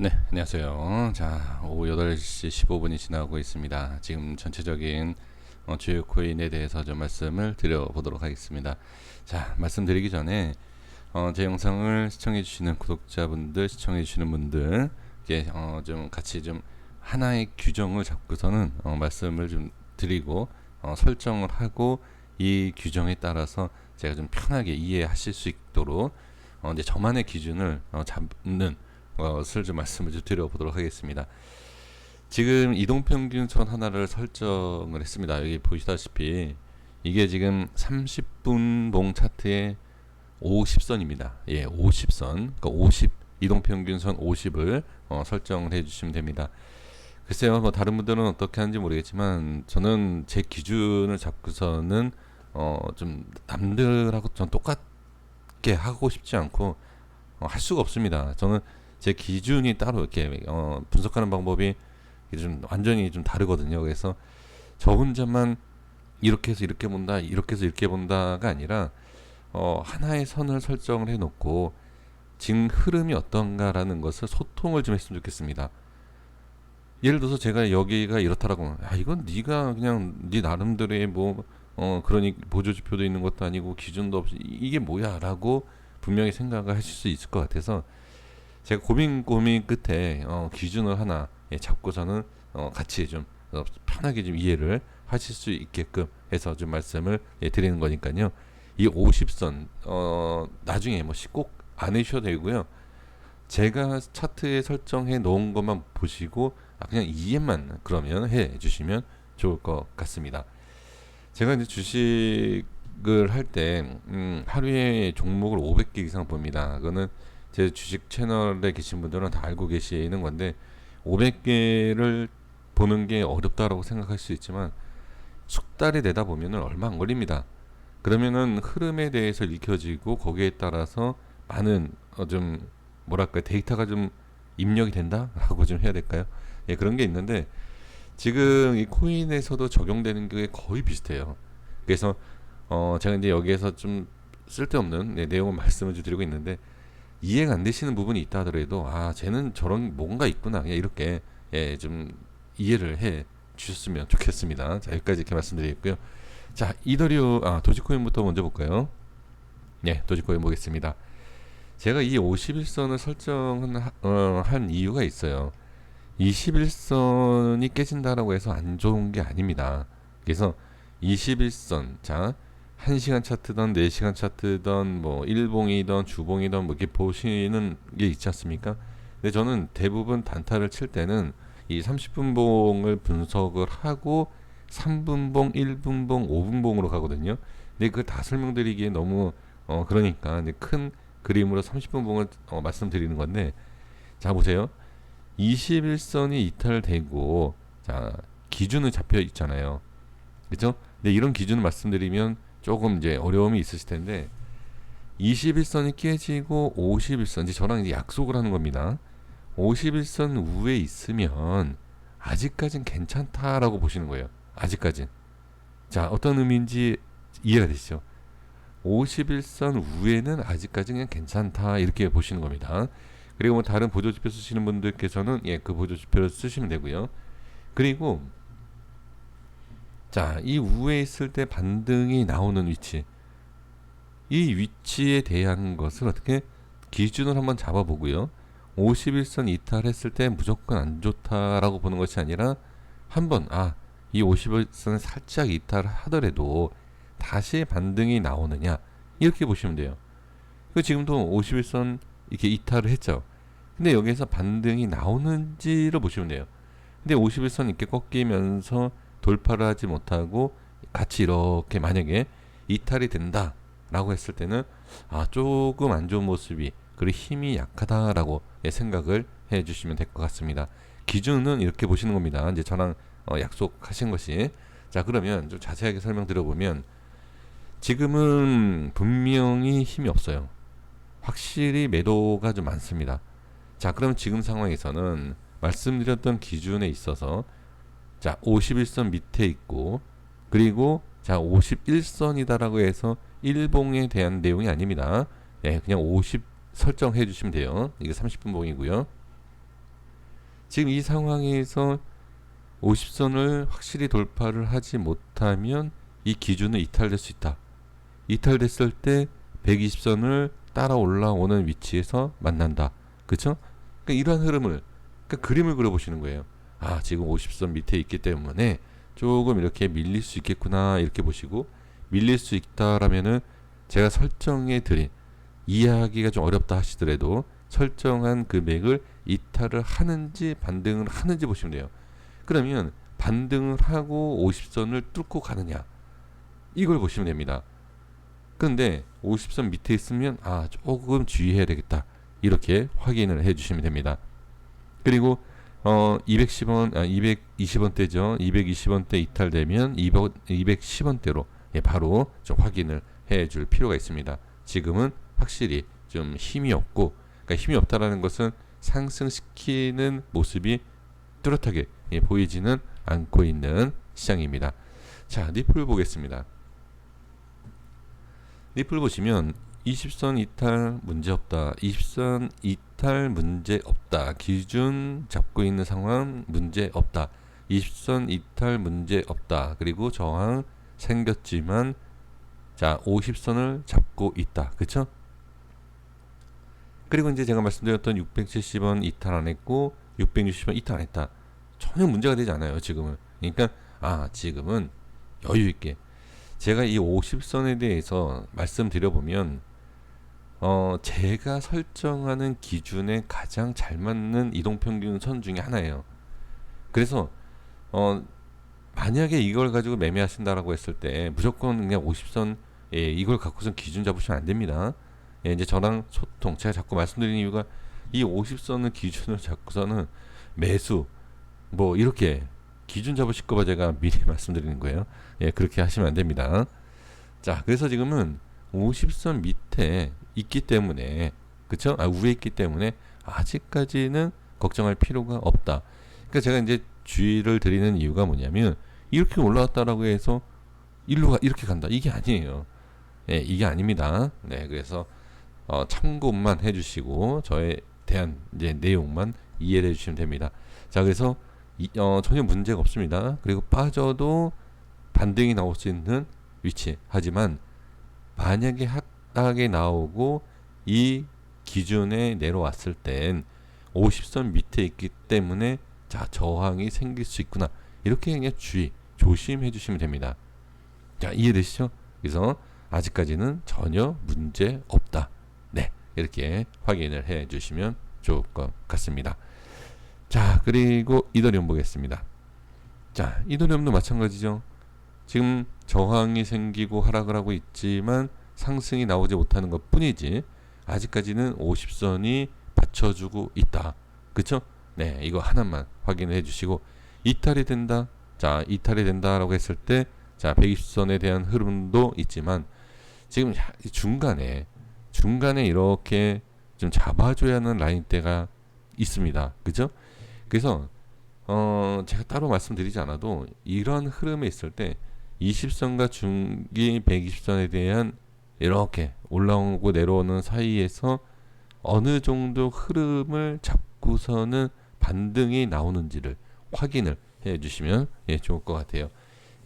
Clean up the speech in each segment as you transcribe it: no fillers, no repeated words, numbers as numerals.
네, 안녕하세요. 자, 오후 8시 15분이 지나고 있습니다. 지금 전체적인 주요 코인에 대해서 좀 말씀을 드려보도록 하겠습니다. 자, 말씀드리기 전에 제 영상을 시청해주시는 구독자분들, 시청해주시는 분들, 좀 같이 좀 하나의 규정을 잡고서는 말씀을 좀 드리고 설정을 하고 이 규정에 따라서 제가 좀 편하게 이해하실 수 있도록 이제 저만의 기준을 잡는 것을 좀 말씀을 좀 드려보도록 하겠습니다. 지금 이동평균선 하나를 설정을 했습니다. 여기 보시다시피 이게 지금 30분봉 차트의 50선입니다. 예, 50선. 그러니까 50 이동평균선 50을 설정을 해주시면 됩니다. 글쎄요, 뭐 다른 분들은 어떻게 하는지 모르겠지만 저는 제 기준을 잡고서는 좀 남들하고 전 똑같게 하고 싶지 않고 할 수가 없습니다. 저는 제 기준이 따로 이렇게 분석하는 방법이 좀 완전히 좀 다르거든요. 그래서 저 혼자만 이렇게 해서 이렇게 본다, 이렇게 해서 이렇게 본다가 아니라 하나의 선을 설정을 해놓고 지금 흐름이 어떤가라는 것을 소통을 좀 했으면 좋겠습니다. 예를 들어서 제가 여기가 이렇다라고, 이건 네가 그냥 네 나름대로의 뭐 그러니 보조지표도 있는 것도 아니고 기준도 없이 이게 뭐야라고 분명히 생각을 하실 수 있을 것 같아서 제가 고민 끝에 기준을 하나 잡고서는 같이 좀 편하게 좀 이해를 하실 수 있게끔 해서 좀 말씀을 드리는 거니까요. 이 50선 나중에 뭐 꼭 안 해주셔도 되고요. 제가 차트에 설정해 놓은 것만 보시고 그냥 이해만 그러면 해 주시면 좋을 것 같습니다. 제가 이제 주식을 할 때 하루에 종목을 500개 이상 봅니다. 그거는 제 주식 채널에 계신 분들은 다 알고 계시는 건데 500개를 보는 게 어렵다라고 생각할 수 있지만 숙달이 되다 보면은 얼마 안 걸립니다. 그러면은 흐름에 대해서 익혀지고 거기에 따라서 많은 좀 뭐랄까 데이터가 좀 입력이 된다라고 좀 해야 될까요? 예, 그런 게 있는데 지금 이 코인에서도 적용되는 게 거의 비슷해요. 그래서 제가 이제 여기에서 좀 쓸데없는 내용을 말씀을 드리고 있는데 이해가 안 되시는 부분이 있다 하더라도 쟤는 저런 뭔가 있구나 그냥 이렇게 좀 이해를 해 주셨으면 좋겠습니다. 자, 여기까지 이렇게 말씀드리겠고요. 자, 도지코인부터 먼저 볼까요? 네, 도지코인 보겠습니다. 제가 이 51선을 설정한 이유가 있어요. 21선이 깨진다라고 해서 안 좋은 게 아닙니다. 그래서 21선, 자, 1시간 차트든 4시간 차트든 뭐 일봉이든 주봉이든 뭐 이렇게 보시는 게 있지 않습니까? 근데 저는 대부분 단타를 칠 때는 이 30분봉을 분석을 하고 3분봉, 1분봉, 5분봉으로 가거든요. 근데 그걸 다 설명드리기에 너무 그러니까 큰 그림으로 30분봉을 말씀드리는 건데, 자 보세요. 21선이 이탈되고 자 기준을 잡혀 있잖아요. 그렇죠? 근데 이런 기준을 말씀드리면 조금 이제 어려움이 있으실 텐데 21선이 깨지고 51선 이제 저랑 이제 약속을 하는 겁니다. 51선 우에 있으면 아직까진 괜찮다라고 보시는 거예요. 아직까진. 자, 어떤 의미인지 이해가 되시죠? 51선 우에는 아직까지 그냥 괜찮다 이렇게 보시는 겁니다. 그리고 뭐 다른 보조지표 쓰시는 분들께서는 그 보조지표를 쓰시면 되고요. 그리고 자, 이 우에 있을 때 반등이 나오는 위치, 이 위치에 대한 것을 어떻게 기준을 한번 잡아보고요. 51선 이탈했을 때 무조건 안 좋다라고 보는 것이 아니라 한번 이 51선을 살짝 이탈하더라도 다시 반등이 나오느냐 이렇게 보시면 돼요. 그 지금도 51선 이렇게 이탈을 했죠. 근데 여기에서 반등이 나오는지를 보시면 돼요. 근데 51선 이렇게 꺾이면서 돌파를 하지 못하고 같이 이렇게 만약에 이탈이 된다라고 했을 때는 조금 안 좋은 모습이 그리고 힘이 약하다라고 생각을 해주시면 될 것 같습니다. 기준은 이렇게 보시는 겁니다. 이제 저랑 약속하신 것이. 자, 그러면 좀 자세하게 설명드려보면 지금은 분명히 힘이 없어요. 확실히 매도가 좀 많습니다. 자, 그럼 지금 상황에서는 말씀드렸던 기준에 있어서 자 51선 밑에 있고 그리고 자 51선이다라고 해서 일봉에 대한 내용이 아닙니다. 그냥 50 설정해 주시면 돼요. 이게 30분봉이고요. 지금 이 상황에서 50선을 확실히 돌파를 하지 못하면 이 기준은 이탈될 수 있다. 이탈됐을 때 120선을 따라 올라오는 위치에서 만난다. 그쵸? 그러니까 이러한 흐름을, 그러니까 그림을 그려보시는 거예요. 아, 지금 50선 밑에 있기 때문에 조금 이렇게 밀릴 수 있겠구나, 이렇게 보시고, 밀릴 수 있다라면은 제가 설정해 드린, 이해하기가 좀 어렵다 하시더라도 설정한 금액을 이탈을 하는지 반등을 하는지 보시면 돼요. 그러면 반등을 하고 50선을 뚫고 가느냐, 이걸 보시면 됩니다. 근데 50선 밑에 있으면 아, 조금 주의해야 되겠다, 이렇게 확인을 해 주시면 됩니다. 그리고 210원, 220원대죠. 220원대 이탈되면 210원대로 바로 좀 확인을 해 줄 필요가 있습니다. 지금은 확실히 좀 힘이 없고, 그러니까 힘이 없다라는 것은 상승시키는 모습이 뚜렷하게 보이지는 않고 있는 시장입니다. 자, 니플 보겠습니다. 니플 보시면 20선 이탈 문제없다, 20선 이탈 문제없다, 기준 잡고 있는 상황 문제없다, 20선 이탈 문제없다, 그리고 저항 생겼지만 자 50선을 잡고 있다. 그쵸? 그리고 이제 제가 말씀드렸던 670원 이탈 안 했고 660원 이탈 안 했다. 전혀 문제가 되지 않아요, 지금은. 그러니까 지금은 여유 있게 제가 이 50선에 대해서 말씀드려보면 제가 설정하는 기준에 가장 잘 맞는 이동평균 선 중에 하나예요. 그래서 만약에 이걸 가지고 매매하신다라고 했을 때 무조건 그냥 50선 이걸 갖고선 기준 잡으시면 안 됩니다. 이제 저랑 소통, 제가 자꾸 말씀드리는 이유가 이 50선을 기준을 잡고서는 매수 뭐 이렇게 기준 잡으실 거봐 제가 미리 말씀드리는 거예요. 그렇게 하시면 안 됩니다. 자, 그래서 지금은 50선 밑에 있기 때문에, 그쵸? 위에 있기 때문에 아직까지는 걱정할 필요가 없다. 그러니까 제가 이제 주의를 드리는 이유가 뭐냐면, 이렇게 올라왔다라고 해서 일로가 이렇게 간다, 이게 아니에요. 이게 아닙니다. 네, 그래서 참고만 해주시고 저에 대한 이제 내용만 이해를 해주시면 됩니다. 자, 그래서 전혀 문제가 없습니다. 그리고 빠져도 반등이 나올 수 있는 위치. 하지만 만약에 하락이 나오고 이 기준에 내려왔을 땐 50선 밑에 있기 때문에 자, 저항이 생길 수 있구나, 이렇게 그냥 조심해 주시면 됩니다. 자, 이해되시죠? 그래서 아직까지는 전혀 문제 없다. 네, 이렇게 확인을 해 주시면 좋을 것 같습니다. 자, 그리고 이더리움 보겠습니다. 자, 이더리움도 마찬가지죠. 지금 저항이 생기고 하락을 하고 있지만 상승이 나오지 못하는 것 뿐이지 아직까지는 50선이 받쳐주고 있다. 그쵸? 네, 이거 하나만 확인해 주시고, 이탈이 된다. 자, 이탈이 된다라고 했을 때 자, 120선에 대한 흐름도 있지만 지금 중간에 이렇게 좀 잡아줘야 하는 라인대가 있습니다. 그죠? 그래서 제가 따로 말씀드리지 않아도 이런 흐름에 있을 때 20선과 중기 120선에 대한 이렇게 올라오고 내려오는 사이에서 어느 정도 흐름을 잡고서는 반등이 나오는지를 확인을 해 주시면 좋을 것 같아요.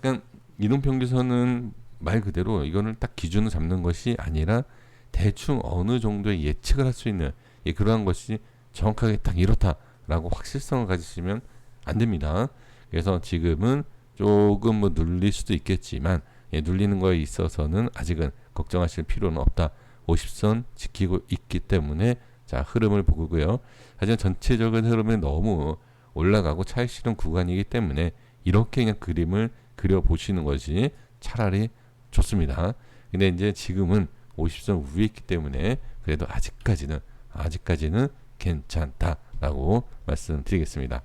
그러니까 이동평균선은 말 그대로 이거는 딱 기준을 잡는 것이 아니라 대충 어느 정도의 예측을 할 수 있는 그러한 것이 정확하게 딱 이렇다라고 확실성을 가지시면 안 됩니다. 그래서 지금은 조금 뭐 눌릴 수도 있겠지만 눌리는 거에 있어서는 아직은 걱정하실 필요는 없다. 50선 지키고 있기 때문에 자, 흐름을 보고요. 하지만 전체적인 흐름은 너무 올라가고 차익 실현 구간이기 때문에 이렇게 그냥 그림을 그려보시는 것이 차라리 좋습니다. 근데 이제 지금은 50선 위에 있기 때문에 그래도 아직까지는 괜찮다라고 말씀드리겠습니다.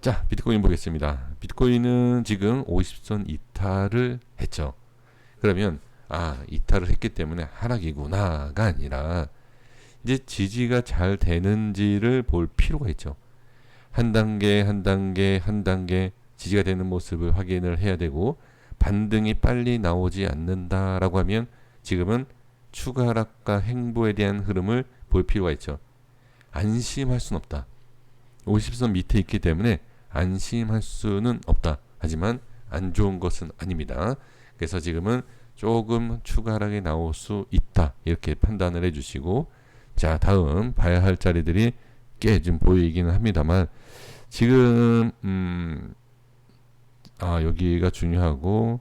자, 비트코인 보겠습니다. 비트코인은 지금 50선 이탈을 했죠. 그러면 이탈을 했기 때문에 하락이구나가 아니라 이제 지지가 잘 되는지를 볼 필요가 있죠. 한 단계 지지가 되는 모습을 확인을 해야 되고, 반등이 빨리 나오지 않는다라고 하면 지금은 추가 하락과 행보에 대한 흐름을 볼 필요가 있죠. 안심할 수는 없다. 50선 밑에 있기 때문에 안심할 수는 없다. 하지만 안 좋은 것은 아닙니다. 그래서 지금은 조금 추가 하락이 나올 수 있다. 이렇게 판단을 해주시고, 자, 다음 봐야 할 자리들이 꽤 좀 보이기는 합니다만, 지금 여기가 중요하고,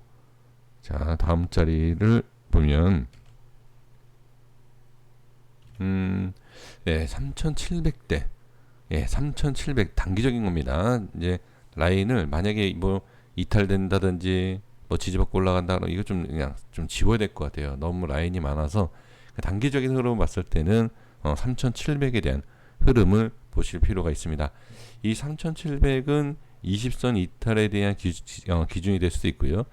자, 다음 자리를 보면 네, 3,700대. 예, 3,700 단기적인 겁니다. 이제 라인을 만약에 뭐 이탈된다든지 뭐 지지받고 올라간다, 이거 좀 그냥 좀 지워야 될 것 같아요. 너무 라인이 많아서 단기적인 흐름을 봤을 때는 3,700에 대한 흐름을 보실 필요가 있습니다. 이 3,700은 20선 이탈에 대한 기준이 될 수도 있고요.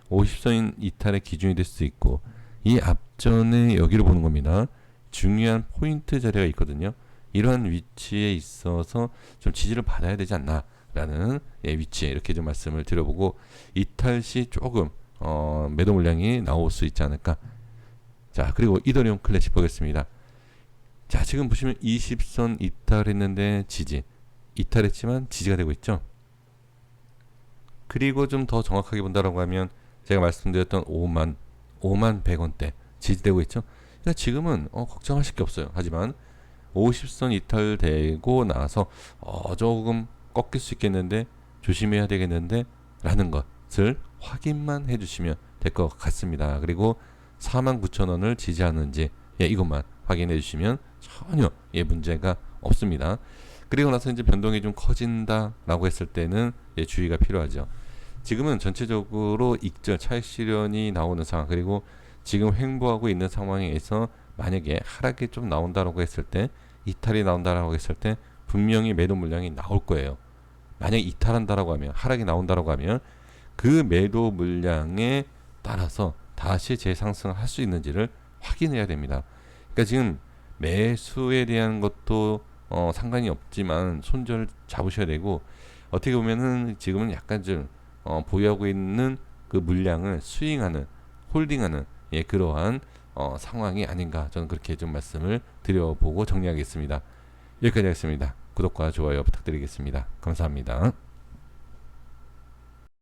50선 이탈의 기준이 될 수도 있고, 이 앞전에 여기를 보는 겁니다. 중요한 포인트 자리가 있거든요. 이러한 위치에 있어서 좀 지지를 받아야 되지 않나 라는 위치에 이렇게 좀 말씀을 드려보고, 이탈 시 조금 매도 물량이 나올 수 있지 않을까. 자, 그리고 이더리움 클래식 보겠습니다. 자, 지금 보시면 20선 이탈했는데 이탈했지만 지지가 되고 있죠. 그리고 좀 더 정확하게 본다라고 하면 제가 말씀드렸던 5만 100원대 지지되고 있죠. 그러니까 지금은 걱정하실 게 없어요. 하지만 50선 이탈되고 나서 조금 꺾일 수 있겠는데 조심해야 되겠는데 라는 것을 확인만 해주시면 될 것 같습니다. 그리고 49,000원을 지지하는지 이것만 확인해 주시면 전혀 문제가 없습니다. 그리고 나서 이제 변동이 좀 커진다 라고 했을 때는 주의가 필요하죠. 지금은 전체적으로 익절 차익 실현이 나오는 상황, 그리고 지금 횡보하고 있는 상황에서 만약에 하락이 좀 나온다라고 했을 때, 이탈이 나온다라고 했을 때 분명히 매도 물량이 나올 거예요. 만약 이탈한다라고 하면, 하락이 나온다라고 하면 그 매도 물량에 따라서 다시 재상승을 할 수 있는지를 확인해야 됩니다. 그러니까 지금 매수에 대한 것도 상관이 없지만 손절 잡으셔야 되고, 어떻게 보면은 지금은 약간 좀 보유하고 있는 그 물량을 스윙하는, 홀딩하는 그러한 상황이 아닌가, 저는 그렇게 좀 말씀을 드려보고 정리하겠습니다. 여기까지 하겠습니다. 구독과 좋아요 부탁드리겠습니다. 감사합니다.